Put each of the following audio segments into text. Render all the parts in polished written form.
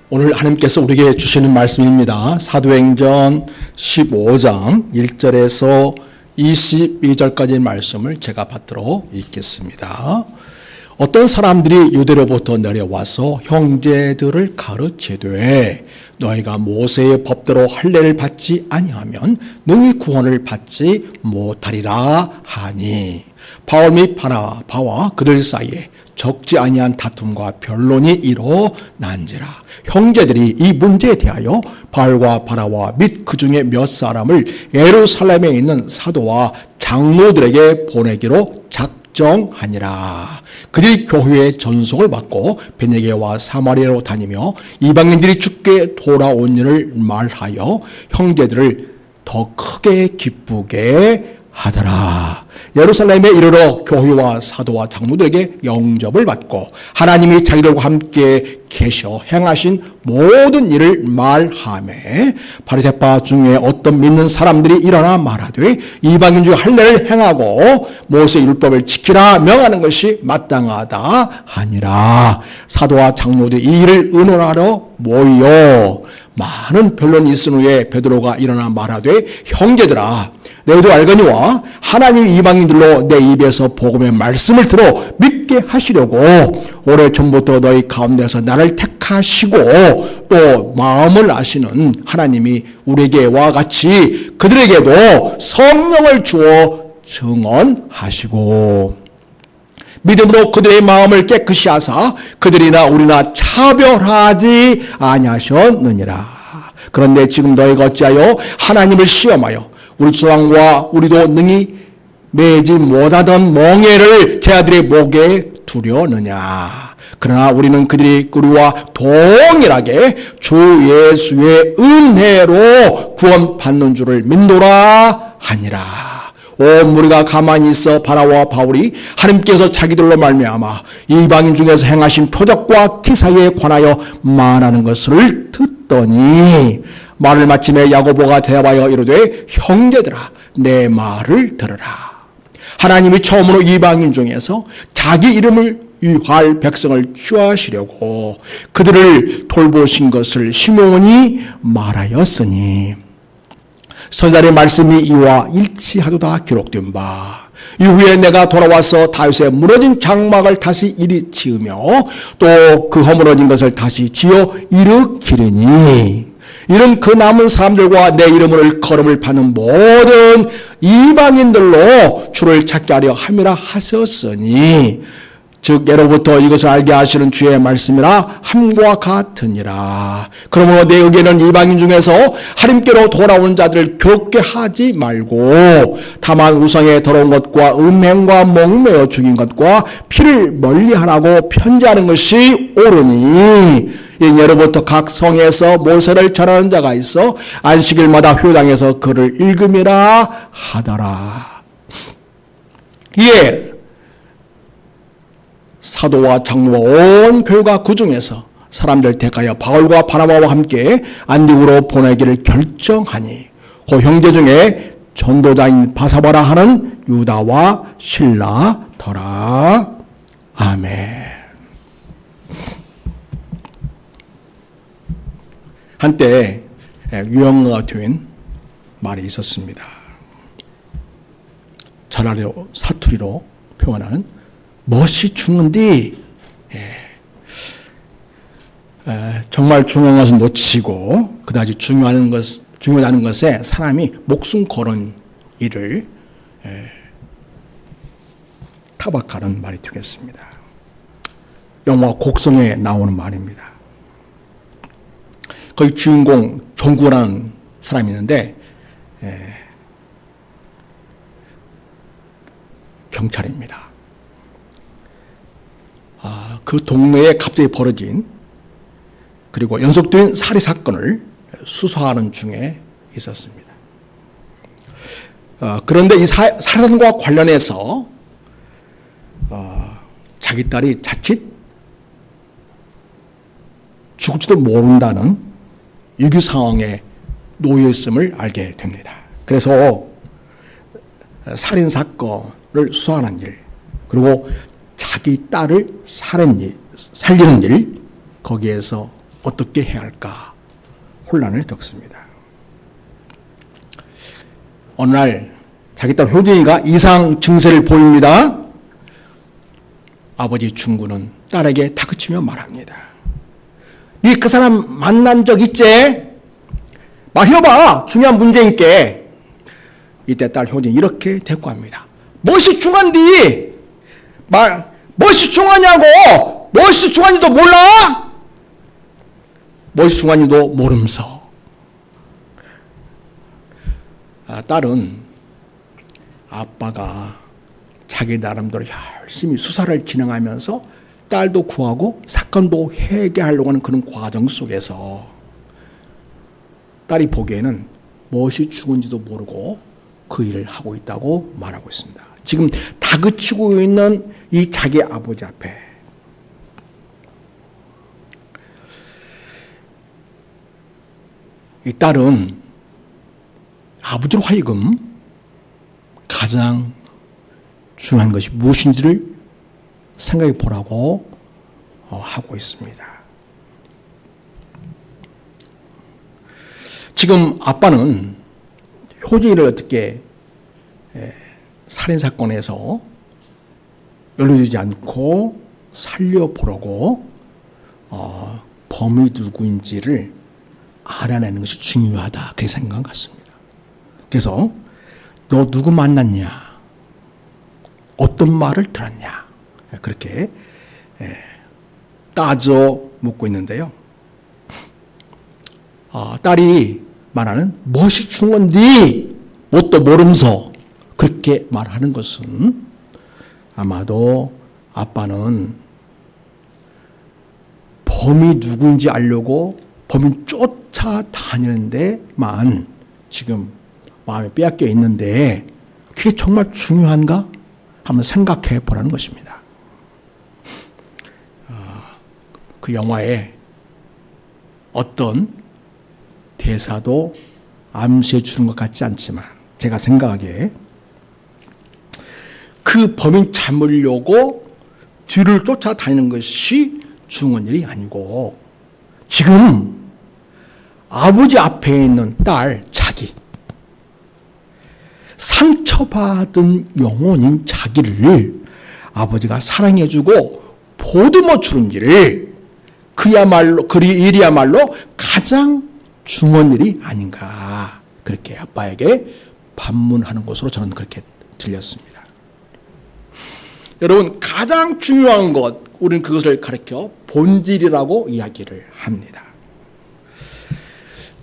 오늘 하나님께서 우리에게 주시는 말씀입니다. 사도행전 15장 1절에서 22절까지의 말씀을 제가 받들어 읽겠습니다. 어떤 사람들이 유대로부터 내려와서 형제들을 가르치되 너희가 모세의 법대로 할례를 받지 아니하면 능히 구원을 받지 못하리라 하니 바울 및 바나바와 그들 사이에 적지 아니한 다툼과 변론이 일어난지라. 형제들이 이 문제에 대하여 바울과 바나바 및 그 중에 몇 사람을 예루살렘에 있는 사도와 장로들에게 보내기로 작정하니라. 그들이 교회의 전송을 받고 베네게와 사마리아로 다니며 이방인들이 주께 돌아온 일을 말하여 형제들을 더 크게 기쁘게 하더라. 예루살렘에 이르러 교회와 사도와 장로들에게 영접을 받고 하나님이 자기들과 함께 계셔 행하신 모든 일을 말하매 바리새파 중에 어떤 믿는 사람들이 일어나 말하되 이방인 중 할례를 행하고 모세 율법을 지키라 명하는 것이 마땅하다 하니라. 사도와 장로들이 이 일을 의논하러 모여 많은 변론이 있은 후에 베드로가 일어나 말하되 형제들아 너희도 알거니와 하나님이 이방인들로 내 입에서 복음의 말씀을 들어 믿게 하시려고 오래전부터 너희 가운데서 나를 택하시고 또 마음을 아시는 하나님이 우리에게와 같이 그들에게도 성령을 주어 증언하시고 믿음으로 그들의 마음을 깨끗이 하사 그들이나 우리나 차별하지 아니하셨느니라. 그런데 지금 너희가 어찌하여 하나님을 시험하여 우리 조상과 우리도 능히 매지 못하던 멍에를 제 아들의 목에 두려느냐. 그러나 우리는 그들이 우리와 동일하게 주 예수의 은혜로 구원받는 줄을 믿노라 하니라. 온 무리가 가만히 있어 바나바와 바울이 하나님께서 자기들로 말미암아 이방인 중에서 행하신 표적과 기사에 관하여 말하는 것을 듣더니 말을 마침에 야고보가 대답하여 이르되 형제들아 내 말을 들으라. 하나님이 처음으로 이방인 중에서 자기 이름을 위할 백성을 취하시려고 그들을 돌보신 것을 시므온이 말하였으니 선자의 말씀이 이와 일치하도다 기록된 바 이후에 내가 돌아와서 다윗의 무너진 장막을 다시 일으키며 또 그 허물어진 것을 다시 지어 일으키리니 이는 그 남은 사람들과 내 이름을 거름을 받는 모든 이방인들로 주를 찾게 하려 함이라 하셨으니 즉 예로부터 이것을 알게 하시는 주의 말씀이라 함과 같으니라. 그러므로 내 의견은 이방인 중에서 하나님께로 돌아온 자들을 괴롭게 하지 말고 다만 우상의 더러운 것과 음행과 목매어 죽인 것과 피를 멀리하라고 편지하는 것이 옳으니 예로부터 각 성에서 모세를 전하는 자가 있어 안식일마다 회당에서 그를 읽음이라 하더라. 이에 사도와 장로와 온 교회가 그 중에서 사람들 택하여 바울과 바나바와 함께 안디옥으로 보내기를 결정하니 그 형제 중에 전도자인 바사바라 하는 유다와 실라더라. 아멘. 한때 유형어가 된 말이 있었습니다. 차라리로 사투리로 표현하는 멋이 죽는디. 정말 중요한 것은 놓치고 그다지 중요하다는 것에 사람이 목숨 거는 일을 타박하는 말이 되겠습니다. 영화 곡성에 나오는 말입니다. 거기 주인공 종구라는 사람이 있는데 경찰입니다. 그 동네에 갑자기 벌어진 그리고 연속된 살해 사건을 수사하는 중에 있었습니다. 그런데 이 살해사건과 관련해서 자기 딸이 자칫 죽을지도 모른다는 위기 상황에 놓여 있음을 알게 됩니다. 그래서 살인 사건을 수사하는 일, 그리고 자기 딸을 살리는 일, 거기에서 어떻게 해야 할까 혼란을 겪습니다. 어느 날 자기 딸 효진이가 이상 증세를 보입니다. 아버지 중구는 딸에게 다그치며 말합니다. 네 그 사람 만난 적 있지? 말해봐. 중요한 문제니까. 이때 딸 효진이 이렇게 대꾸합니다. 무엇이 중요한디? 무엇이 중요하냐고? 무엇이 중요한지도 몰라? 무엇이 중요한지도 모르면서. 딸은 아빠가 자기 나름대로 열심히 수사를 진행하면서 딸도 구하고 사건도 해결하려고 하는 그런 과정 속에서 딸이 보기에는 무엇이 죽은지도 모르고 그 일을 하고 있다고 말하고 있습니다. 지금 다그치고 있는 이 자기 아버지 앞에 이 딸은 아버지로 하여금 가장 중요한 것이 무엇인지를 생각해 보라고 하고 있습니다. 지금 아빠는 효진이를 어떻게 살인사건에서 연루되지 않고 살려보려고 범인이 누구인지를 알아내는 것이 중요하다. 그렇게 생각한 것 같습니다. 그래서 너 누구 만났냐? 어떤 말을 들었냐? 그렇게 따져 묻고 있는데요. 딸이 말하는 무엇이 중요한디? 뭣도 모르면서 그렇게 말하는 것은 아마도 아빠는 범인이 누구인지 알려고 범인 쫓아다니는 데만 지금 마음에 빼앗겨 있는데 그게 정말 중요한가? 한번 생각해 보라는 것입니다. 그 영화에 어떤 대사도 암시해 주는 것 같지 않지만 제가 생각하기에 그 범인 잡으려고 뒤를 쫓아다니는 것이 중요한 일이 아니고 지금 아버지 앞에 있는 딸 자기 상처받은 영혼인 자기를 아버지가 사랑해주고 보듬어 주는 일을 일이야말로 가장 중요한 일이 아닌가 그렇게 아빠에게 반문하는 것으로 저는 그렇게 들렸습니다. 여러분 가장 중요한 것 우리는 그것을 가리켜 본질이라고 이야기를 합니다.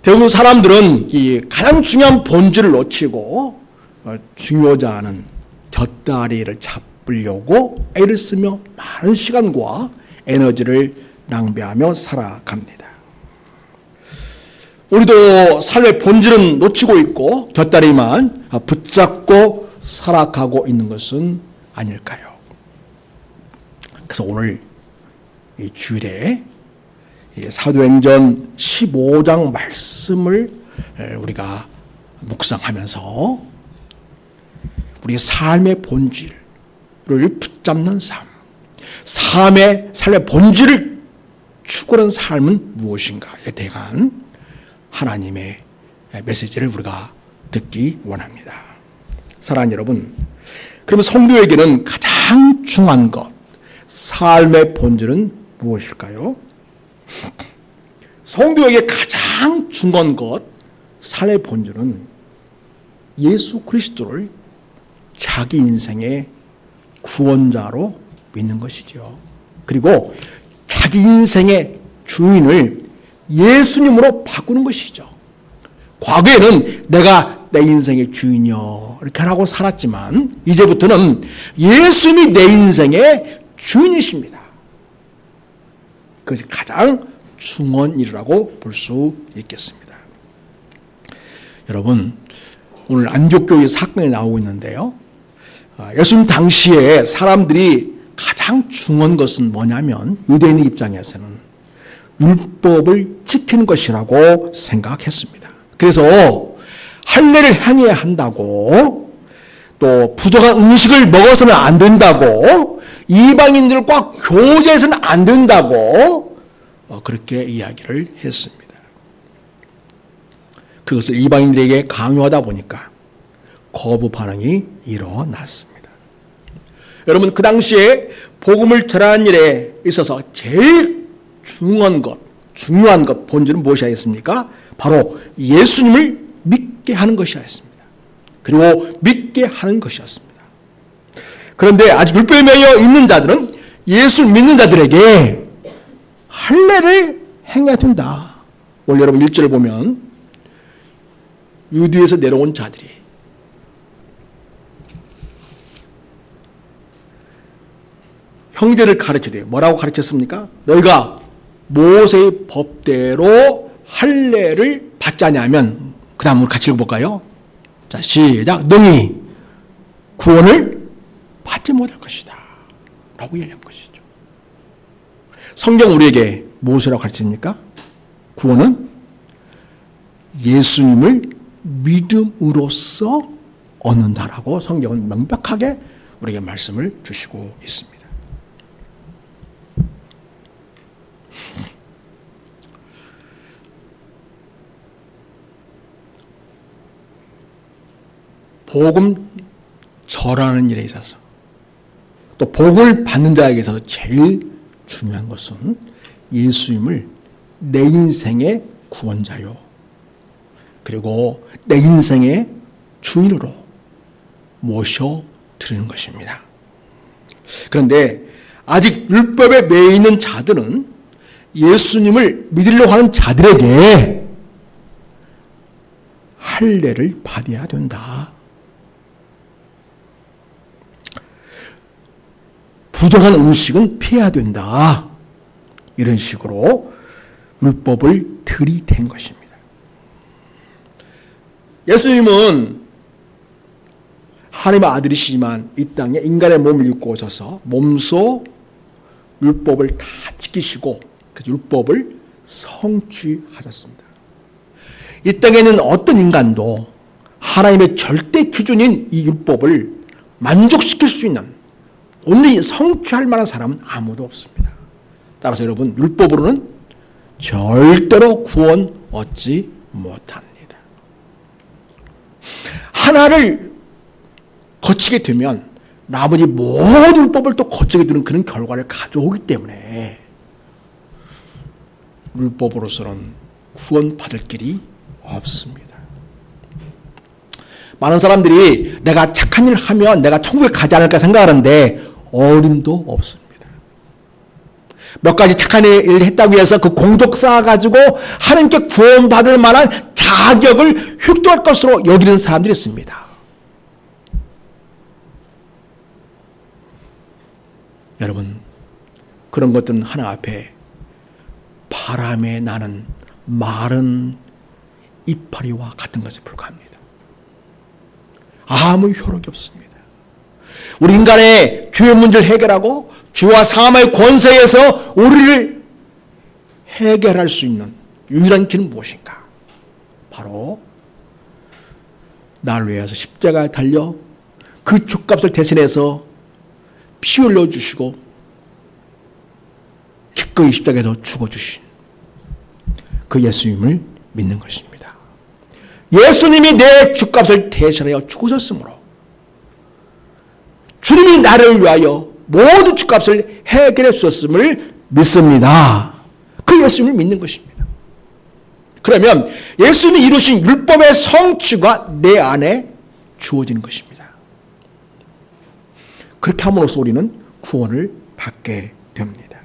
대부분 사람들은 이 가장 중요한 본질을 놓치고 중요하지 않은 곁다리를 잡으려고 애를 쓰며 많은 시간과 에너지를 낭비하며 살아갑니다. 우리도 삶의 본질은 놓치고 있고 곁다리만 붙잡고 살아가고 있는 것은 아닐까요? 그래서 오늘 이 주일에 사도행전 15장 말씀을 우리가 묵상하면서 우리 삶의 본질을 붙잡는 삶의 본질을 추구하는 삶은 무엇인가에 대한 하나님의 메시지를 우리가 듣기 원합니다. 사랑하는 여러분, 그러면 성도에게는 가장 중요한 것, 삶의 본질은 무엇일까요? 성도에게 가장 중요한 것, 삶의 본질은 예수 그리스도를 자기 인생의 구원자로 믿는 것이죠. 그리고 자기 인생의 주인을 예수님으로 바꾸는 것이죠. 과거에는 내가 내 인생의 주인이요 이렇게 하고 살았지만 이제부터는 예수님이 내 인생의 주인이십니다. 그것이 가장 중요한 일이라고 볼 수 있겠습니다. 여러분 오늘 안디옥 사건이 나오고 있는데요. 예수님 당시에 사람들이 가장 중요한 것은 뭐냐면 유대인 입장에서는 율법을 지키는 것이라고 생각했습니다. 그래서 할례를 행해야 한다고 또 부정한 음식을 먹어서는 안 된다고 이방인들과 교제해서는 안 된다고 그렇게 이야기를 했습니다. 그것을 이방인들에게 강요하다 보니까 거부 반응이 일어났습니다. 여러분, 그 당시에 복음을 전하는 일에 있어서 제일 중요한 것 본질은 무엇이었습니까? 바로 예수님을 믿게 하는 것이었습니다. 그리고 믿게 하는 것이었습니다. 그런데 아직 율법에 매여 있는 자들은 예수 믿는 자들에게 할례를 행해야 된다. 오늘 여러분 1절을 보면 유대에서 내려온 자들이 형제를 가르치되 뭐라고 가르쳤습니까? 너희가 모세의 법대로 할례를 받자냐면, 그 다음으로 같이 읽어볼까요? 자, 시작. 능히 구원을 받지 못할 것이다 라고 이야기한 것이죠. 성경 우리에게 무엇이라고 가르칩니까? 구원은 예수님을 믿음으로써 얻는다라고 성경은 명백하게 우리에게 말씀을 주시고 있습니다. 복음 전하는 일에 있어서 또 복음을 받는 자에게서 제일 중요한 것은 예수님을 내 인생의 구원자요, 그리고 내 인생의 주인으로 모셔드리는 것입니다. 그런데 아직 율법에 매여 있는 자들은 예수님을 믿으려고 하는 자들에게 할례를 받아야 된다. 부정한 음식은 피해야 된다. 이런 식으로 율법을 들이댄 것입니다. 예수님은 하나님의 아들이시지만 이 땅에 인간의 몸을 입고 오셔서 몸소 율법을 다 지키시고 그래서 율법을 성취하셨습니다. 이 땅에 있는 어떤 인간도 하나님의 절대 기준인 이 율법을 만족시킬 수 있는, 온전히 성취할 만한 사람은 아무도 없습니다. 따라서 여러분, 율법으로는 절대로 구원 얻지 못합니다. 하나를 거치게 되면 나머지 모든 율법을 또 거치게 되는 그런 결과를 가져오기 때문에 율법으로서는 구원받을 길이 없습니다. 많은 사람들이 내가 착한 일을 하면 내가 천국에 가지 않을까 생각하는데 어림도 없습니다. 몇 가지 착한 일을 했다고 해서 그 공적 쌓아가지고 하나님께 구원받을 만한 자격을 획득할 것으로 여기는 사람들이 있습니다. 여러분, 그런 것들은 하나님 앞에 바람에 나는 마른 이파리와 같은 것에 불과합니다. 아무 효력이 없습니다. 우리 인간의 죄의 문제를 해결하고 죄와 사함의 권세에서 우리를 해결할 수 있는 유일한 길은 무엇인가? 바로 나를 위해서 십자가에 달려 그 족값을 대신해서 피 흘려주시고 기꺼이 십자가에서 죽어주신 그 예수님을 믿는 것입니다. 예수님이 내 족값을 대신하여 죽으셨으므로 주님이 나를 위하여 모든 족값을 해결해 주셨음을 믿습니다. 그 예수님을 믿는 것입니다. 그러면 예수님이 이루신 율법의 성취가 내 안에 주어지는 것입니다. 그렇게 함으로써 우리는 구원을 받게 됩니다.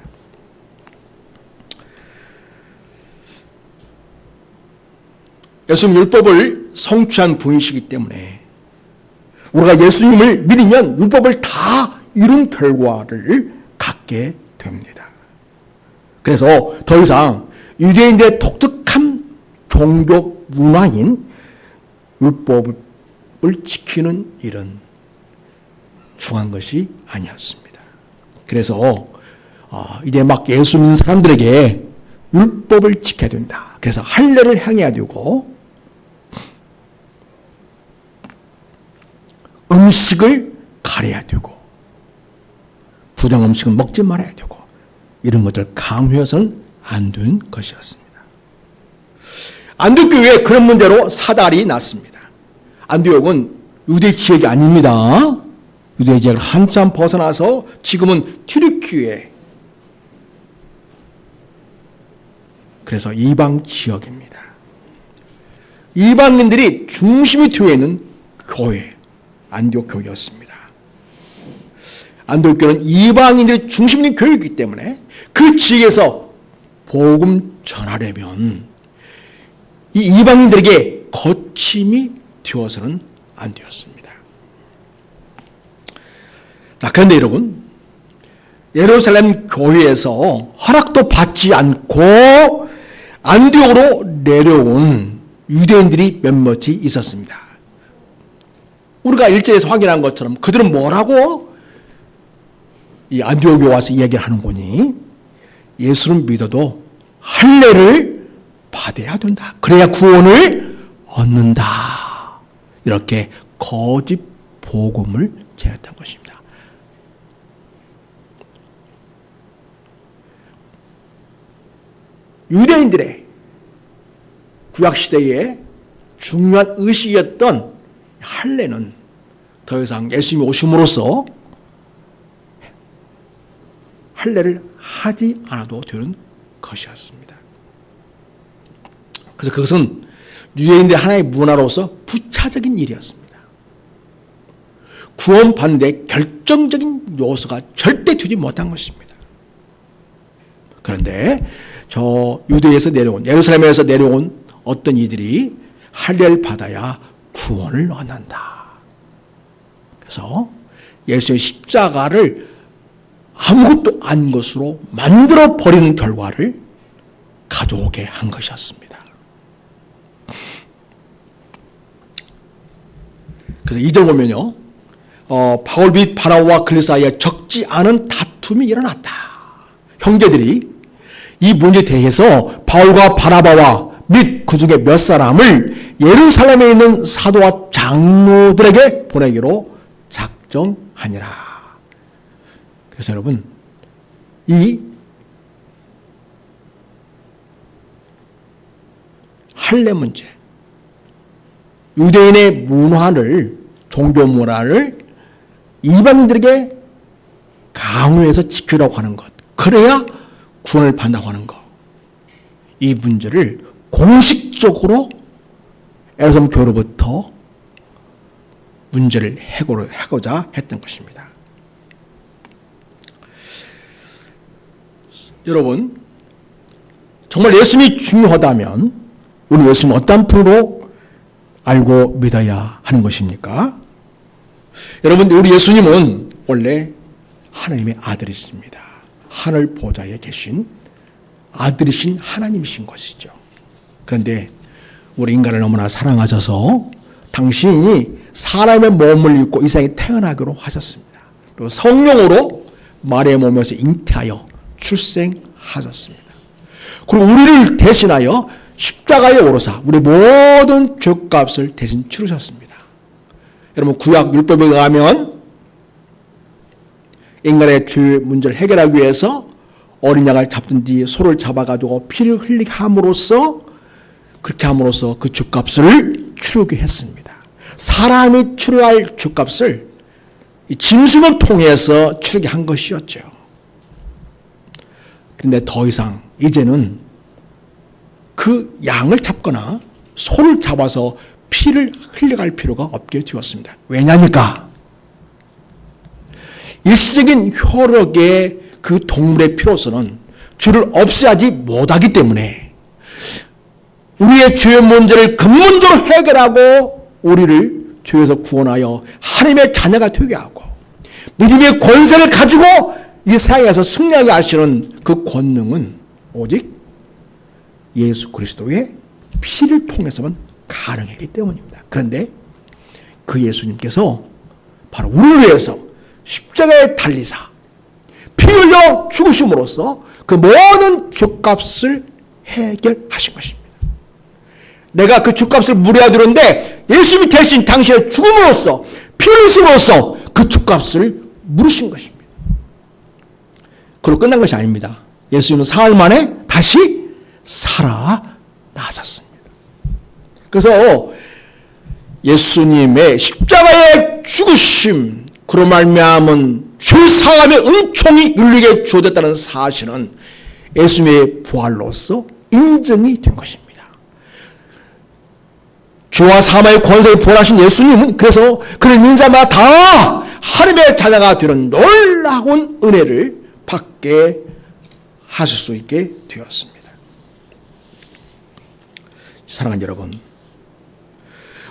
예수님 율법을 성취한 분이시기 때문에 우리가 예수님을 믿으면 율법을 다 이룬 결과를 갖게 됩니다. 그래서 더 이상 유대인들의 독특한 종교 문화인 율법을 지키는 일은 중요한 것이 아니었습니다. 그래서 이제 막 예수 믿는 사람들에게 율법을 지켜야 된다. 그래서 할례를 행해야 되고 음식을 가려야 되고 부정 음식은 먹지 말아야 되고 이런 것들을 강요해서는 안 둔 것이었습니다. 안디옥 교회에 그런 문제로 사달이 났습니다. 안디옥은 유대 지역이 아닙니다. 유대 지역을 한참 벗어나서 지금은 튀르키예, 그래서 이방 지역입니다. 이방인들이 중심이 되어 있는 교회, 안디옥 교회였습니다. 안디옥 교회는 이방인들이 중심이 있는 교회이기 때문에 그 지역에서 복음 전하려면 이 이방인들에게 거침이 되어서는 안 되었습니다. 자, 그런데 여러분, 예루살렘 교회에서 허락도 받지 않고 안디옥으로 내려온 유대인들이 몇몇이 있었습니다. 우리가 1절에서 확인한 것처럼 그들은 뭐라고 이 안디옥에 와서 이야기를 하는 거니? 예수를 믿어도 할례를 받아야 된다. 그래야 구원을 얻는다. 이렇게 거짓 복음을 전했던 것입니다. 유대인들의 구약시대의 중요한 의식이었던 할례는 더 이상 예수님이 오심으로써 할례를 하지 않아도 되는 것이었습니다. 그래서 그것은 유대인들 하나의 문화로서 부차적인 일이었습니다. 구원받는 데 결정적인 요소가 절대 되지 못한 것입니다. 그런데 저 유대에서 내려온, 예루살렘에서 내려온 어떤 이들이 할례를 받아야 구원을 얻는다. 그래서 예수의 십자가를 아무것도 아닌 것으로 만들어 버리는 결과를 가져오게 한 것이었습니다. 그래서 2절 보면요, 바울 및 바나바와 그리 사이에 적지 않은 다툼이 일어났다. 형제들이 이 문제에 대해서 바울과 바나바와 및 그 중에 몇 사람을 예루살렘에 있는 사도와 장로들에게 보내기로 작정하니라. 그래서 여러분, 이 할례 문제, 유대인의 문화를, 종교 문화를 이방인들에게 강요해서 지키려고 하는 것, 그래야 구원을 받는다고 하는 것, 이 문제를 공식적으로 예루살렘 교회로부터 문제를 해고자 했던 것입니다. 여러분, 정말 예수님이 중요하다면 우리 예수님 어떤 분으로 알고 믿어야 하는 것입니까? 여러분, 우리 예수님은 원래 하나님의 아들이십니다. 하늘 보좌에 계신 아들이신 하나님이신 것이죠. 그런데 우리 인간을 너무나 사랑하셔서 당신이 사람의 몸을 입고 이 세상에 태어나기로 하셨습니다. 그리고 성령으로 마리아의 몸에서 잉태하여 출생하셨습니다. 그리고 우리를 대신하여 십자가에 오르사 우리 모든 죄값을 대신 치르셨습니다. 여러분, 구약 율법에 의하면 인간의 죄 문제를 해결하기 위해서 어린 양을 잡든지 소를 잡아가지고 피를 흘리게 함으로써, 그렇게 함으로써 그 죄값을 치르게 했습니다. 사람이 치러야 할 죄값을 이 짐승을 통해서 치르게 한 것이었죠. 그런데 더 이상 이제는 그 양을 잡거나 소를 잡아서 피를 흘려갈 필요가 없게 되었습니다. 왜냐니까? 일시적인 효력의 그 동물의 피로서는 죄를 없애야지 못하기 때문에 우리의 죄의 문제를 근본적으로 해결하고 우리를 죄에서 구원하여 하나님의 자녀가 되게 하고 믿음의 권세를 가지고 이 세상에서 승리하게 하시는 그 권능은 오직 예수 그리스도의 피를 통해서만 가능하기 때문입니다. 그런데 그 예수님께서 바로 우리를 위해서 십자가에 달리사 피 흘려 죽으심으로써 그 모든 죄값을 해결하신 것입니다. 내가 그 죄값을 물어야 되는데 예수님이 대신 당신의 죽음으로써 피 흘리심으로써 그 죄값을 물으신 것입니다. 그리고 끝난 것이 아닙니다. 예수님은 사흘 만에 다시 살아나셨습니다. 그래서 예수님의 십자가의 죽으심, 그로 말미암은 죄 사함의 은총이 인류에게 주어졌다는 사실은 예수님의 부활로서 인정이 된 것입니다. 죄와 사망의 권세에 부활하신 예수님은 그래서 그를 믿는 자마다 다 하나님의 자녀가 되는 놀라운 은혜를 받게 하실 수 있게 되었습니다. 사랑하는 여러분,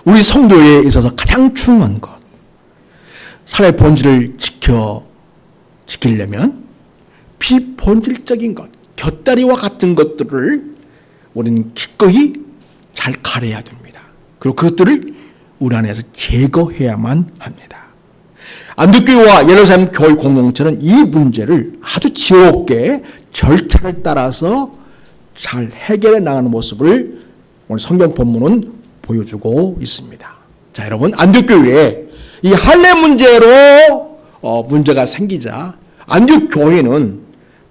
우리 성도에 있어서 가장 중요한 것, 삶의 본질을 지키려면 비본질적인 것, 곁다리와 같은 것들을 우리는 기꺼이 잘 가려야 됩니다. 그리고 그것들을 우리 안에서 제거해야만 합니다. 안디옥교회와 예루살렘 교회 공동체는 이 문제를 아주 지혜롭게 절차를 따라서 잘 해결해 나가는 모습을 오늘 성경 본문은 보여주고 있습니다. 자, 여러분, 안디옥교회에 이 할례 문제로 문제가 생기자 안디옥 교회는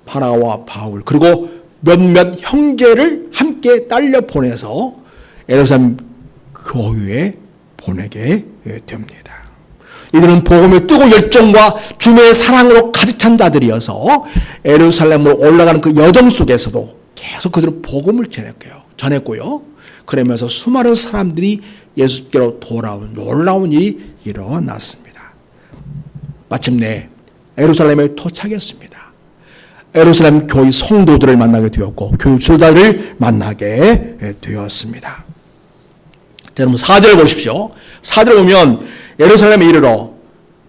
바나바와 바울 그리고 몇몇 형제를 함께 딸려 보내서 예루살렘 교회에 보내게 됩니다. 이들은 복음의 뜨거운 열정과 주님의 사랑으로 가득 찬 자들이어서 예루살렘으로 올라가는 그 여정 속에서도 계속 그들은 복음을 전했고요. 그러면서 수많은 사람들이 예수께로 돌아온 놀라운 일이 일어났습니다. 마침내 예루살렘에 도착했습니다. 예루살렘 교회 성도들을 만나게 되었고 교회 지도자를 만나게 되었습니다. 자, 여러분 4절 보십시오. 4절 보면 예루살렘에 이르러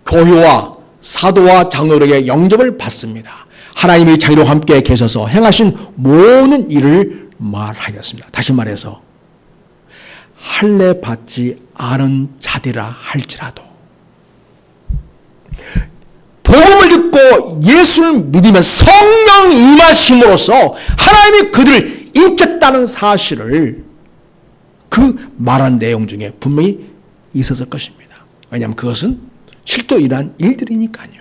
교회와 사도와 장로들에게 영접을 받습니다. 하나님이 자기와 함께 계셔서 행하신 모든 일을 말하였습니다. 다시 말해서 할례 받지 않은 자들이라 할지라도 복음을 듣고 예수를 믿으면 성령 임하심으로써 하나님이 그들을 인쳤다는 사실을 그 말한 내용 중에 분명히 있었을 것입니다. 왜냐하면 그것은 실제로 일어난 일들이니까요.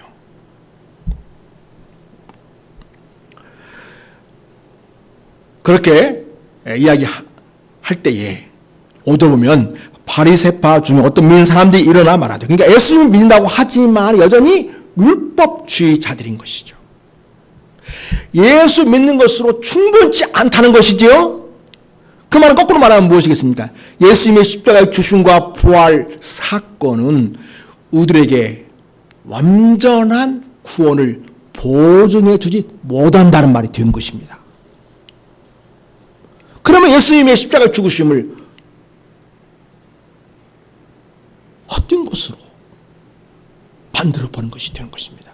그렇게 이야기할 때에 5절 보면 바리새파 중에 어떤 믿는 사람들이 일어나 말하죠. 그러니까 예수님을 믿는다고 하지만 여전히 율법주의자들인 것이죠. 예수 믿는 것으로 충분치 않다는 것이죠. 그 말은 거꾸로 말하면 무엇이겠습니까? 예수님의 십자가의 죽으심과 부활 사건은 우리들에게 완전한 구원을 보증해 주지 못한다는 말이 된 것입니다. 그러면 예수님의 십자가의 죽으심을 헛된 것으로 만들어버린 것이 되는 것입니다.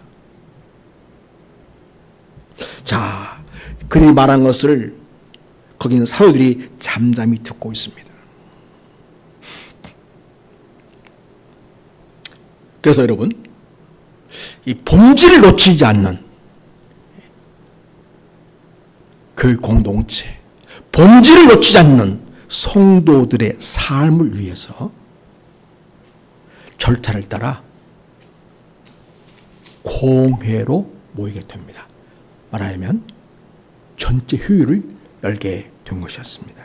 자, 그들이 말한 것을 거기 있는 사도들이 잠잠히 듣고 있습니다. 그래서 여러분, 이 본질을 놓치지 않는 교회 공동체, 본질을 놓치지 않는 성도들의 삶을 위해서 절차를 따라 공회로 모이게 됩니다. 말하자면 전체 회의를 열게 된 것이었습니다.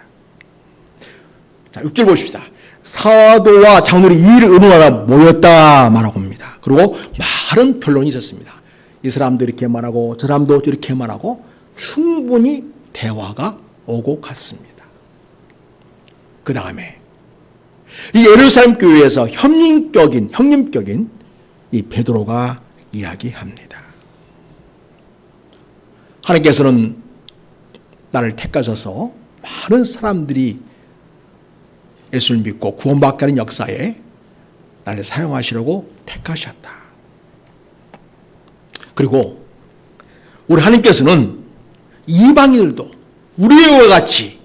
자, 6절 보십시다. 사도와 장로들이 이 일을 의논하러 모였다 말하고 합니다. 그리고 많은 변론이 있었습니다. 이 사람도 이렇게 말하고 저 사람도 이렇게 말하고 충분히 대화가 오고 갔습니다. 그 다음에 이 예루살렘 교회에서 형님격인 이 베드로가 이야기합니다. 하나님께서는 나를 택하셔서 많은 사람들이 예수를 믿고 구원받게 하는 역사에 나를 사용하시려고 택하셨다. 그리고 우리 하나님께서는 이방인들도 우리와 같이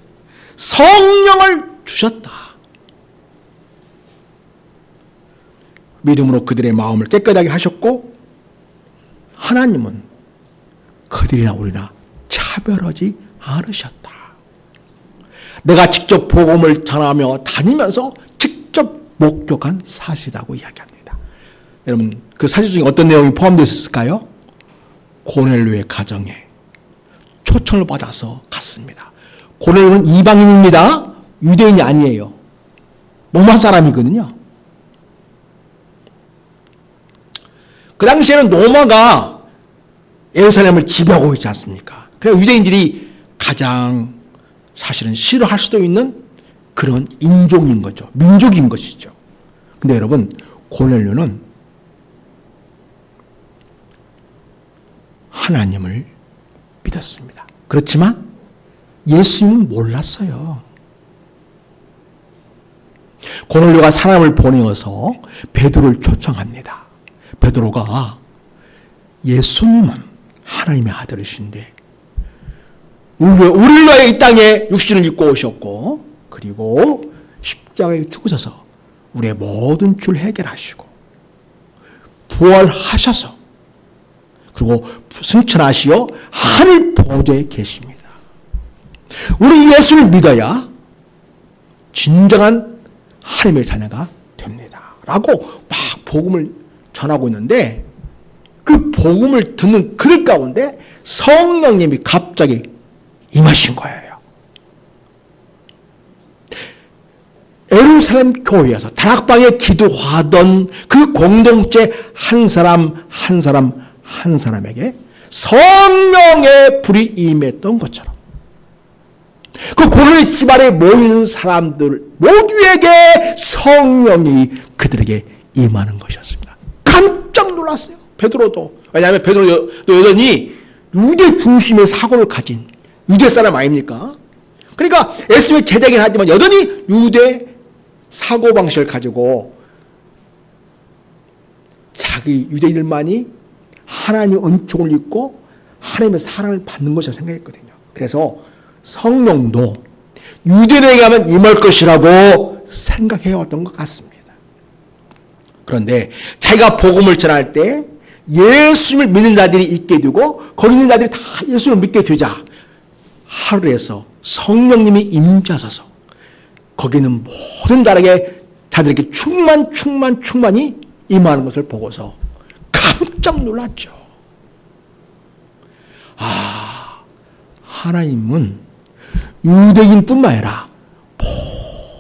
성령을 주셨다. 믿음으로 그들의 마음을 깨끗하게 하셨고 하나님은 그들이나 우리나 차별하지 않으셨다. 내가 직접 복음을 전하며 다니면서 직접 목격한 사실이라고 이야기합니다. 여러분, 그 사실 중에 어떤 내용이 포함되어 있을까요? 고넬료의 가정에 초청을 받아서 갔습니다. 고넬료는 이방인입니다. 유대인이 아니에요. 로마 사람이거든요. 그 당시에는 로마가 예루살렘을 지배하고 있지 않습니까? 그래서 유대인들이 가장 사실은 싫어할 수도 있는 그런 인종인 거죠. 민족인 것이죠. 근데 여러분, 고넬료는 하나님을 믿었습니다. 그렇지만 예수님은 몰랐어요. 고넬료가 사람을 보내어서 베드로를 초청합니다. 베드로가 예수님은 하나님의 아들이신데 우리를 위하여 이 땅에 육신을 입고 오셨고 그리고 십자가에 죽으셔서 우리의 모든 죄를 해결하시고 부활하셔서 그리고 승천하시어 하늘 보좌에 계십니다. 우리 예수를 믿어야 진정한 하나님의 자녀가 됩니다. 라고 막 복음을 전하고 있는데 그 복음을 듣는 그들 가운데 성령님이 갑자기 임하신 거예요. 예루살렘 교회에서 다락방에 기도하던 그 공동체 한 사람에게 성령의 불이 임했던 것처럼 그 고넬료 집안에 모이는 사람들 모두에게 성령이 그들에게 임하는 것이었습니다. 깜짝 놀랐어요. 베드로도. 왜냐하면 베드로도 여전히 유대 중심의 사고를 가진 유대 사람 아닙니까? 그러니까 예수님의 제자이긴 하지만 여전히 유대 사고방식을 가지고 자기 유대인들만이 하나님의 은총을 입고 하나님의 사랑을 받는 것이라고 생각했거든요. 그래서 성령도 유대인에게 하면 임할 것이라고 생각해왔던 것 같습니다. 그런데 자기가 복음을 전할 때 예수님을 믿는 자들이 있게 되고 거기 있는 자들이 다 예수님을 믿게 되자 하루에서 성령님이 임자셔서 거기 있는 모든 자들에게 충만히 임하는 것을 보고서 깜짝 놀랐죠. 하나님은 유대인뿐만 아니라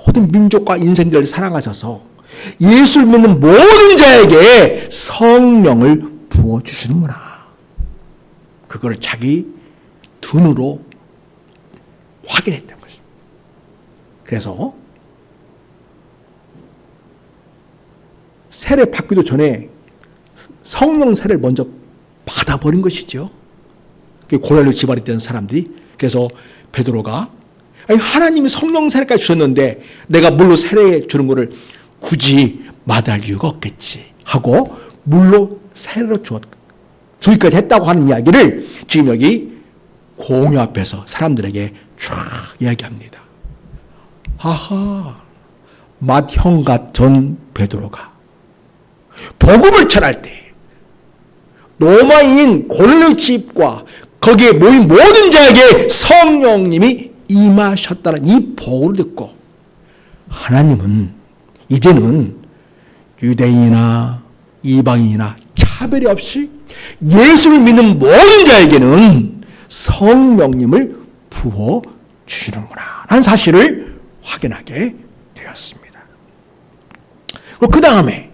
모든 민족과 인생들을 사랑하셔서 예수를 믿는 모든 자에게 성령을 부어주시는구나. 그걸 자기 눈으로 확인했던 것입니다. 그래서 세례 받기도 전에 성령 세례를 먼저 받아버린 것이죠. 고넬료 집안에 있던 사람들이. 그래서 베드로가 하나님이 성령 세례까지 주셨는데 내가 물로 세례 주는 것을 굳이 마다할 이유가 없겠지 하고 물로 세례로 주기까지 했다고 하는 이야기를 지금 여기 공회 앞에서 사람들에게 쫙 이야기합니다. 맏형과 전 베드로가 복음을 전할 때 로마인 고넬료 집과 거기에 모인 모든 자에게 성령님이 임하셨다는 이 복을 듣고 하나님은 이제는 유대인이나 이방인이나 차별이 없이 예수를 믿는 모든 자에게는 성령님을 부어 주시는구나 라는 사실을 확인하게 되었습니다. 그 다음에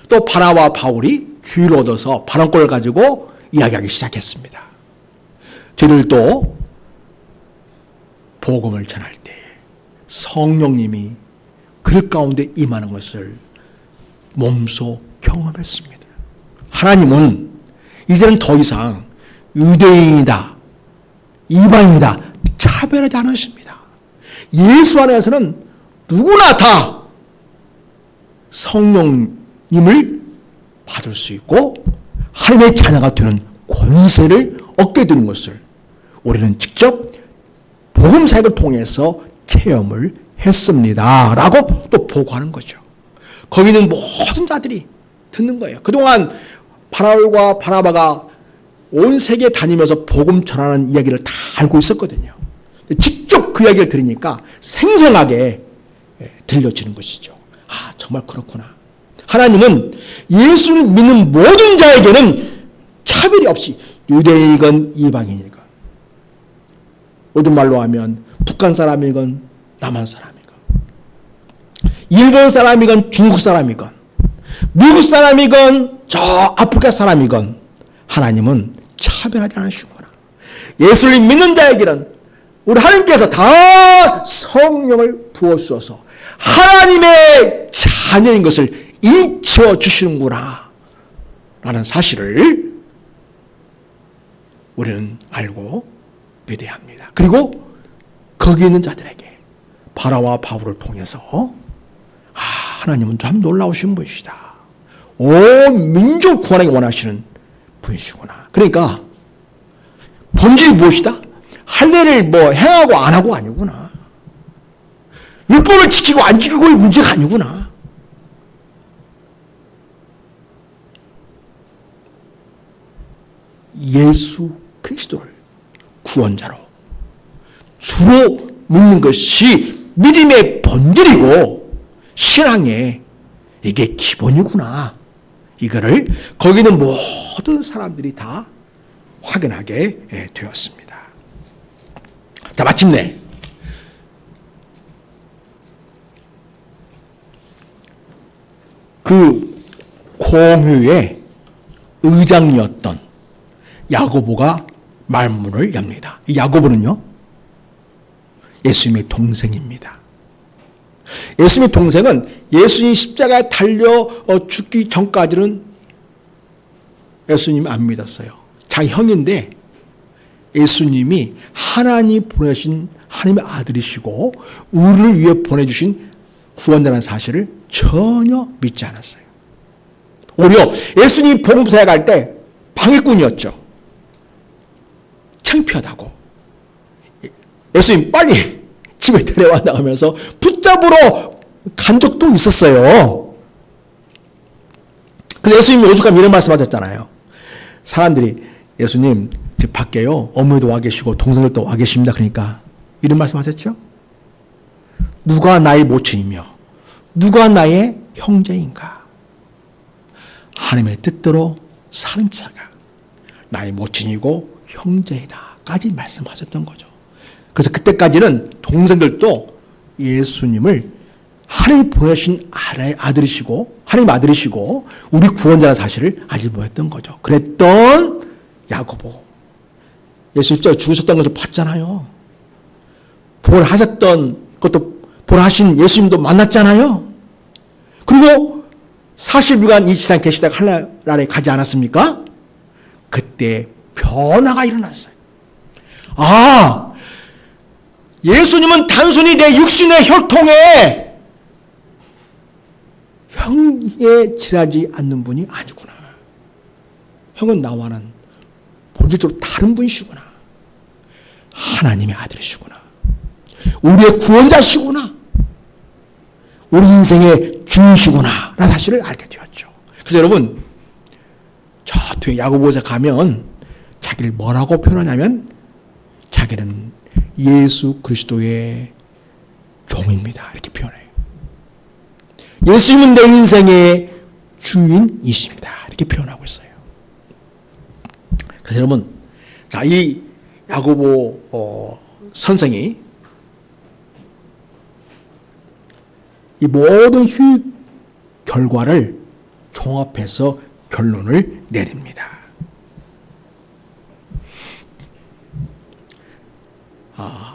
또 바나바와 바울이 기회를 얻어서 발언권을 가지고 이야기하기 시작했습니다. 저희들도 복음을 전할 때 성령님이 그들 가운데 임하는 것을 몸소 경험했습니다. 하나님은 이제는 더 이상 유대인이다, 이방인이다 차별하지 않으십니다. 예수 안에서는 누구나 다 성령님을 받을 수 있고 하나님의 자녀가 되는 권세를 얻게 되는 것을 우리는 직접 복음 사역을 통해서 체험을 했습니다. 라고 또 보고하는 거죠. 거기 있는 모든 자들이 듣는 거예요. 그동안 바울과 바나바가 온 세계에 다니면서 복음 전하는 이야기를 다 알고 있었거든요. 직접 그 이야기를 들으니까 생생하게 들려지는 것이죠. 정말 그렇구나. 하나님은 예수를 믿는 모든 자에게는 차별이 없이 유대인이건 이방인이건 요즘 말로 하면 북한 사람이건 남한 사람이건, 일본 사람이건 중국 사람이건, 미국 사람이건 저 아프리카 사람이건 하나님은 차별하지 않으시구나. 예수를 믿는 자에게는 우리 하나님께서 다 성령을 부어주셔서 하나님의 자녀인 것을 인치워 주시는구나 라는 사실을 우리는 알고 믿어야 합니다. 그리고 거기 있는 자들에게 바라와 바울을 통해서 하나님은 참 놀라우신 분이시다. 온 민족 구원하기 원하시는 분이시구나. 그러니까 본질이 무엇이다? 할례를 행하고 안 하고 아니구나. 율법을 지키고 안 지키고의 문제가 아니구나. 예수 그리스도를 구원자로 주로 믿는 것이 믿음의 본질이고 신앙의 이게 기본이구나. 이거를 거기 있는 모든 사람들이 다 확인하게 되었습니다. 자, 마침내 그 공회의 의장이었던 야고보가 말문을 엽니다. 이 야고보는요, 예수님의 동생입니다. 예수님의 동생은 예수님 십자가에 달려 죽기 전까지는 예수님 안 믿었어요. 자기 형인데 예수님이 하나님 보내신 하나님의 아들이시고 우리를 위해 보내주신 구원자라는 사실을 전혀 믿지 않았어요. 오히려 예수님 복음사에 갈 때 방해꾼이었죠. 창피하다고. 예수님 빨리 집에 데려와 나가면서 붙잡으러 간 적도 있었어요. 그래서 예수님이 오죽하면 이런 말씀 하셨잖아요. 사람들이 예수님 집 밖에요, 어머니도 와 계시고 동생들도 와 계십니다. 그러니까 이런 말씀 하셨죠. 누가 나의 모친이며 누가 나의 형제인가? 하나님의 뜻대로 사는 자가 나의 모친이고 형제이다 까지 말씀하셨던 거죠. 그래서 그때까지는 동생들도 예수님을 하나님 보내신 아들이시고 하나님 아들이시고 우리 구원자라는 사실을 알지 못했던 거죠. 그랬던 야고보, 예수 십자가에 죽으셨던 것을 봤잖아요. 부활하셨던 것도 부활하신 예수님도 만났잖아요. 그리고 40일간 이 세상 계시다가 하늘나라에 가지 않았습니까? 그때 변화가 일어났어요. 예수님은 단순히 내 육신의 혈통에 형에 지나지 않는 분이 아니구나. 형은 나와는 본질적으로 다른 분이시구나. 하나님의 아들이시구나. 우리의 구원자시구나. 우리 인생의 주이시구나 라는 사실을 알게 되었죠. 그래서 여러분, 저 뒤에 야고보서 가면 자기를 뭐라고 표현하냐면 자기는 예수 그리스도의 종입니다. 이렇게 표현해요. 예수님은 내 인생의 주인이십니다. 이렇게 표현하고 있어요. 그래서 여러분, 자, 이 야고보 선생이 이 모든 휴익 결과를 종합해서 결론을 내립니다.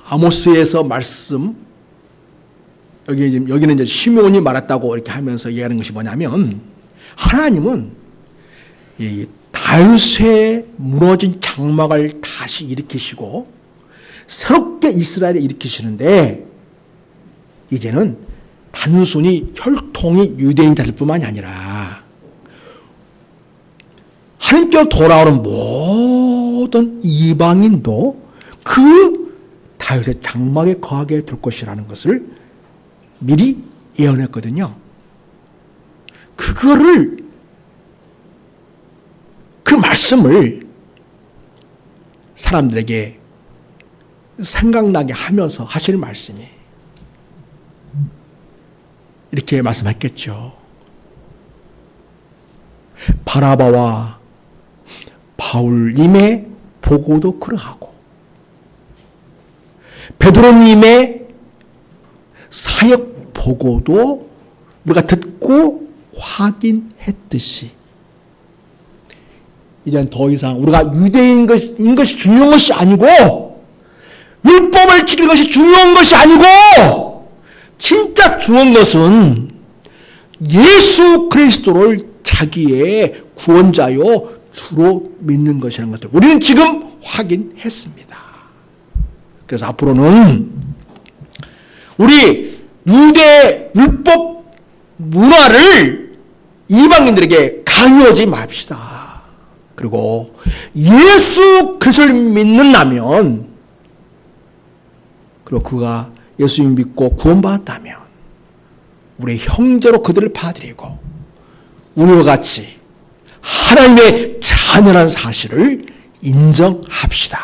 아모스에서 말씀, 여기는 이제 시므온이 말했다고 이렇게 하면서 얘기하는 것이 뭐냐면, 하나님은 이 다윗의 무너진 장막을 다시 일으키시고 새롭게 이스라엘을 일으키시는데, 이제는 단순히 혈통이 유대인 자들 뿐만이 아니라 하나님께로 돌아오는 모든 이방인도 그 다윗의 장막에 거하게 될 것이라는 것을 미리 예언했거든요. 그 말씀을 사람들에게 생각나게 하면서 하시는 말씀이 이렇게 말씀했겠죠. 바나바와 바울님의 보고도 그러하고 베드로님의 사역 보고도 우리가 듣고 확인했듯이 이제는 더 이상 우리가 유대인인 것이 중요한 것이 아니고 율법을 지키는 것이 중요한 것이 아니고 진짜 중요한 것은 예수 그리스도를 자기의 구원자요 주로 믿는 것이라는 것을 우리는 지금 확인했습니다. 그래서 앞으로는 우리 유대 율법 문화를 이방인들에게 강요하지 맙시다. 그리고 예수 그리스도를 믿는다면, 그리고 그가 예수님 믿고 구원받았다면 우리의 형제로 그들을 받아들이고 우리와 같이 하나님의 자녀라는 사실을 인정합시다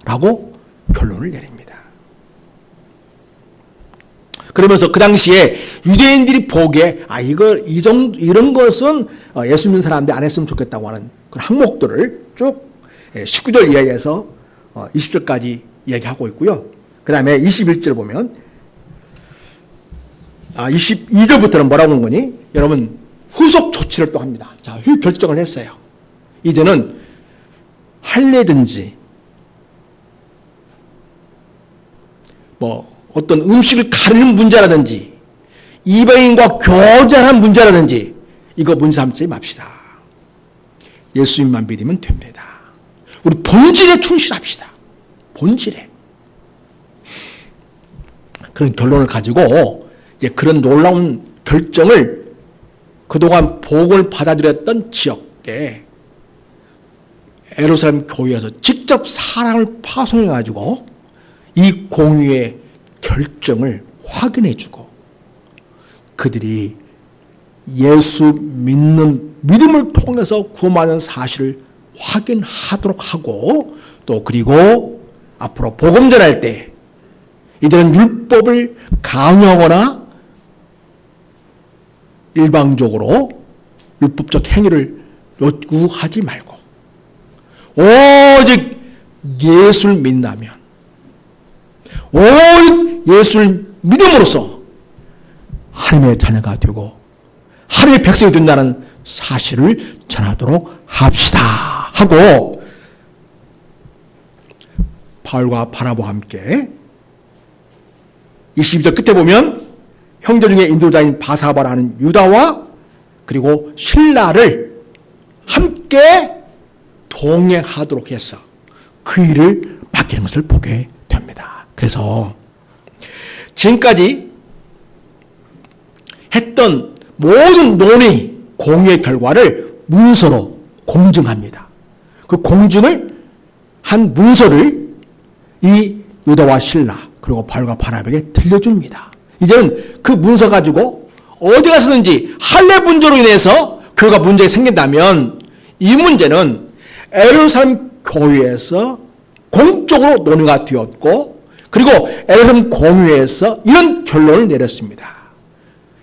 라고 결론을 내립니다. 그러면서 그 당시에 유대인들이 보기에 이런 것은 예수 믿는 사람들이 안 했으면 좋겠다고 하는 그런 항목들을 쭉 19절 이하에서 20절까지 이야기하고 있고요. 그 다음에 21절 보면 22절부터는 뭐라고 하는 거니? 여러분 후속 조치를 또 합니다. 자, 결정을 했어요. 이제는 할례든지 어떤 음식을 가리는 문제라든지 이방인과 교제하는 문제라든지 이거 문제 삼지 맙시다. 예수님만 믿으면 됩니다. 우리 본질에 충실합시다. 본질에. 그런 결론을 가지고 이제 그런 놀라운 결정을 그동안 복음을 받아들였던 지역에 예루살렘 교회에서 직접 사랑을 파송해 가지고 이 공의의 결정을 확인해주고 그들이 예수 믿는 믿음을 통해서 구원받는 사실을 확인하도록 하고 또 그리고 앞으로 복음 전할 때 이들은 율법을 강요하거나 일방적으로 율법적 행위를 요구하지 말고 오직 예수를 믿는다면 오직 예수를 믿음으로써 하나님의 자녀가 되고 하나님의 백성이 된다는 사실을 전하도록 합시다 하고 바울과 바나바와 함께 22절 끝에 보면 형제 중에 인도자인 바사바라는 유다와 그리고 실라를 함께 동행하도록 해서 그 일을 맡기는 것을 보게 됩니다. 그래서 지금까지 했던 모든 논의 공유의 결과를 문서로 공증합니다. 그 공증을 한 문서를 이 유다와 실라 그리고 바울과 바나바에게 들려줍니다. 이제는 그 문서 가지고 어디 가서든지 할례 문제로 인해서 교회가 문제가 생긴다면 이 문제는 예루살렘 교회에서 공적으로 논의가 되었고 그리고 예루살렘 공회에서 이런 결론을 내렸습니다.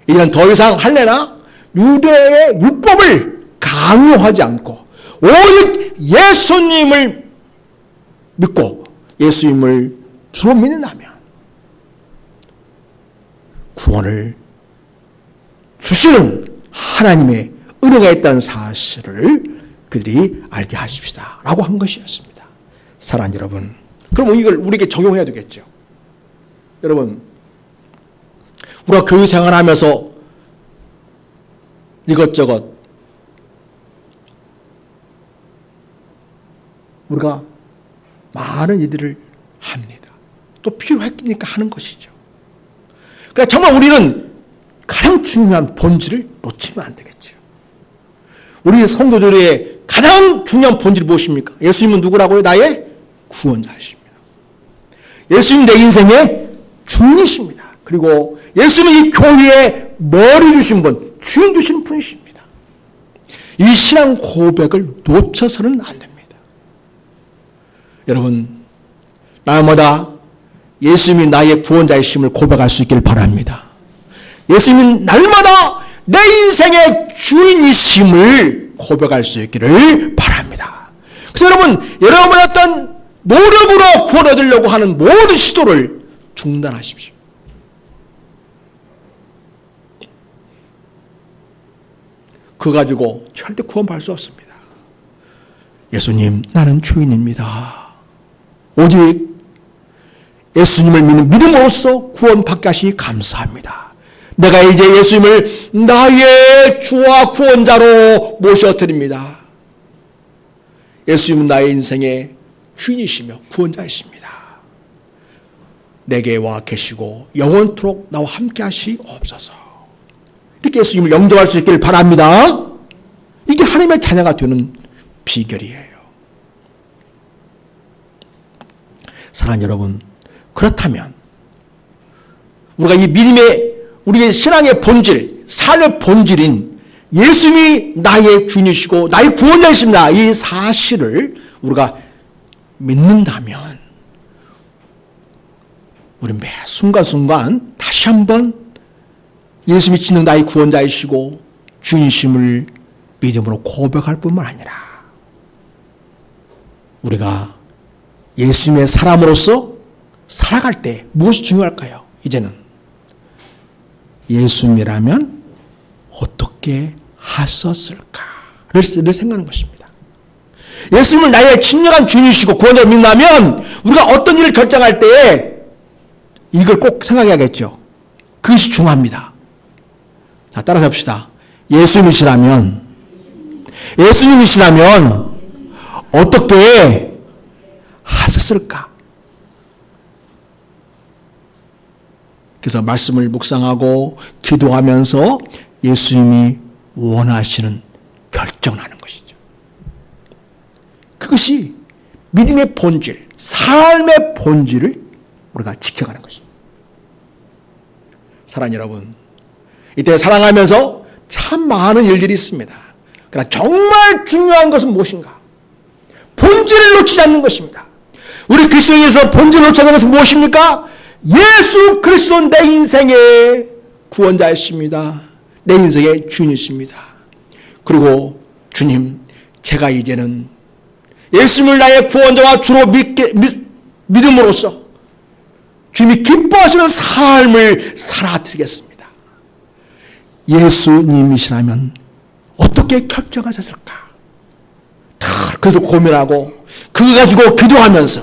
이제는 더 이상 할례나 유대의 율법을 강요하지 않고 오직 예수님을 믿고 예수님을 주로 믿는다면 구원을 주시는 하나님의 은혜가 있다는 사실을 그들이 알게 하십시다 라고 한 것이었습니다. 사랑하는 여러분, 그럼 이걸 우리에게 적용해야 되겠죠. 여러분, 우리가 교회 생활하면서 이것저것 우리가 많은 일들을 합니다. 또 필요했으니까 하는 것이죠. 그러니까 정말 우리는 가장 중요한 본질을 놓치면 안 되겠죠. 우리 성도들의 가장 중요한 본질이 무엇입니까? 예수님은 누구라고요? 나의 구원자이십니다. 예수님 내 인생의 주인이십니다. 그리고 예수님은 이 교회의 머리 주신 분, 주인 주신 분이십니다. 이 신앙 고백을 놓쳐서는 안 됩니다. 여러분, 날마다 예수님이 나의 구원자이심을 고백할 수 있기를 바랍니다. 예수님은 날마다 내 인생의 주인이심을 고백할 수 있기를 바랍니다. 그래서 여러분, 여러분의 어떤 노력으로 구원 얻으려고 하는 모든 시도를 중단하십시오. 그거 가지고 절대 구원받을 수 없습니다. 예수님, 나는 주인입니다. 오직 예수님을 믿는 믿음으로써 구원받게 하시니 감사합니다. 내가 이제 예수님을 나의 주와 구원자로 모셔드립니다. 예수님은 나의 인생의 주인이시며 구원자이십니다. 내게 와 계시고 영원토록 나와 함께 하시옵소서. 이렇게 예수님을 영접할 수 있기를 바랍니다. 이게 하나님의 자녀가 되는 비결이에요. 사랑하는 여러분, 그렇다면 우리가 이 믿음의, 우리의 신앙의 본질, 삶의 본질인 예수님이 나의 주인이시고 나의 구원자이십니다, 이 사실을 우리가 믿는다면 우리는 매 순간순간 다시 한번 예수님이 진정 나의 구원자이시고 주인이심을 믿음으로 고백할 뿐만 아니라 우리가 예수님의 사람으로서 살아갈 때 무엇이 중요할까요? 이제는 예수님이라면 어떻게 하셨을까를 생각하는 것입니다. 예수님을 나의 진정한 주인이시고 구원자로 믿는다면 우리가 어떤 일을 결정할 때에 이걸 꼭 생각해야겠죠. 그것이 중요합니다. 자, 따라서 합시다. 예수님이시라면 어떻게 하셨을까? 그래서 말씀을 묵상하고 기도하면서 예수님이 원하시는 결정을 하는 것이죠. 그것이 믿음의 본질, 삶의 본질을 우리가 지켜가는 것입니다. 사랑하는 여러분, 이때 살아가면서 참 많은 일들이 있습니다. 그러나 정말 중요한 것은 무엇인가? 본질을 놓치지 않는 것입니다. 우리 그리스도인에서 본질을 놓치지 않는 것은 무엇입니까? 예수 그리스도는 내 인생의 구원자이십니다. 내 인생의 주인이십니다. 그리고 주님, 제가 이제는 예수님을 나의 구원자와 주로 믿음으로써 주님이 기뻐하시는 삶을 살아드리겠습니다. 예수님이시라면 어떻게 결정하셨을까? 그래서 고민하고 그거 가지고 기도하면서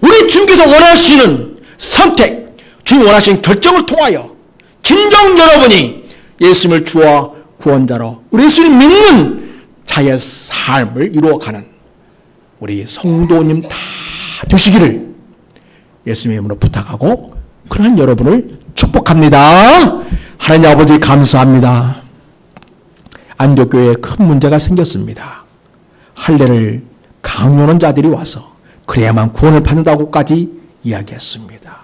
우리 주님께서 원하시는 선택, 주님 원하시는 결정을 통하여 진정 여러분이 예수님을 주와 구원자로 우리 예수님 믿는 자의 삶을 이루어가는 우리 성도님 다 되시기를 예수님의 이름으로 부탁하고 그러한 여러분을 축복합니다. 하나님 아버지 감사합니다. 안디옥교회에 큰 문제가 생겼습니다. 할례를 강요하는 자들이 와서 그래야만 구원을 받는다고까지 이야기했습니다.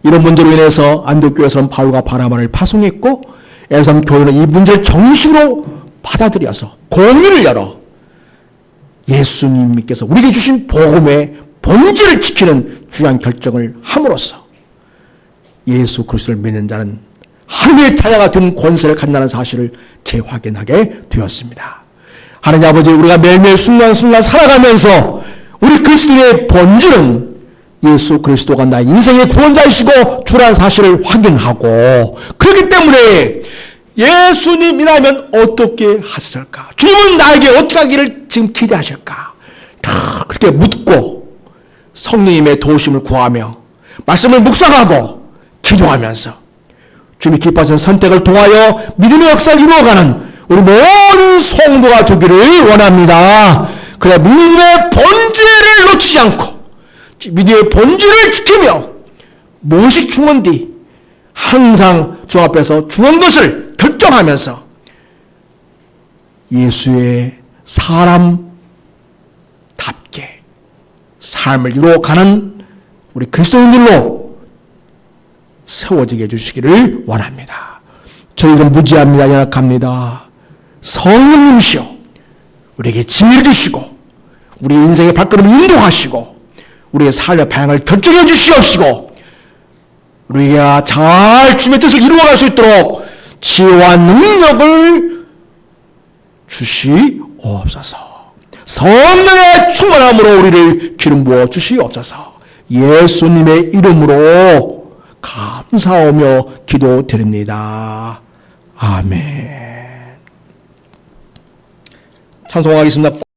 이런 문제로 인해서 안디옥교회에서는 바울과 바나바를 파송했고 에베소 교회는 이 문제를 정식으로 받아들여서 공의를 열어 예수님께서 우리에게 주신 복음의 본질을 지키는 중요한 결정을 함으로써 예수 그리스도를 믿는 자는 하나님의 자녀가 되는 권세를 갖는다는 사실을 재확인하게 되었습니다. 하나님 아버지, 우리가 매일매일 순간순간 살아가면서 우리 그리스도의 본질은 예수 그리스도가 나의 인생의 구원자이시고 주라는 사실을 확인하고, 그렇기 때문에 예수님이라면 어떻게 하셨을까? 주님은 나에게 어떻게 하기를 지금 기대하실까? 그렇게 묻고 성령님의 도우심을 구하며 말씀을 묵상하고 기도하면서 주님이 기뻐하시는 선택을 통하여 믿음의 역사를 이루어가는 우리 모든 성도가 되기를 원합니다. 그래 믿음의 본질을 놓치지 않고 믿음의 본질을 지키며 무엇이 중요한지 항상 주 앞에서 중요한 것을 결정하면서 예수의 사람답게 삶을 이루어가는 우리 그리스도인들로 세워지게 해주시기를 원합니다. 저희는 무지합니다. 연약합니다. 성령님이시여 우리에게 지혜를 주시고 우리 인생의 발걸음을 인도하시고 우리의 삶의 방향을 결정해 주시옵시고 우리가 잘 주님의 뜻을 이루어갈 수 있도록 지혜와 능력을 주시옵소서. 성령의 충만함으로 우리를 기름 부어 주시옵소서. 예수님의 이름으로 감사하며 기도드립니다. 아멘. 찬송하겠습니다.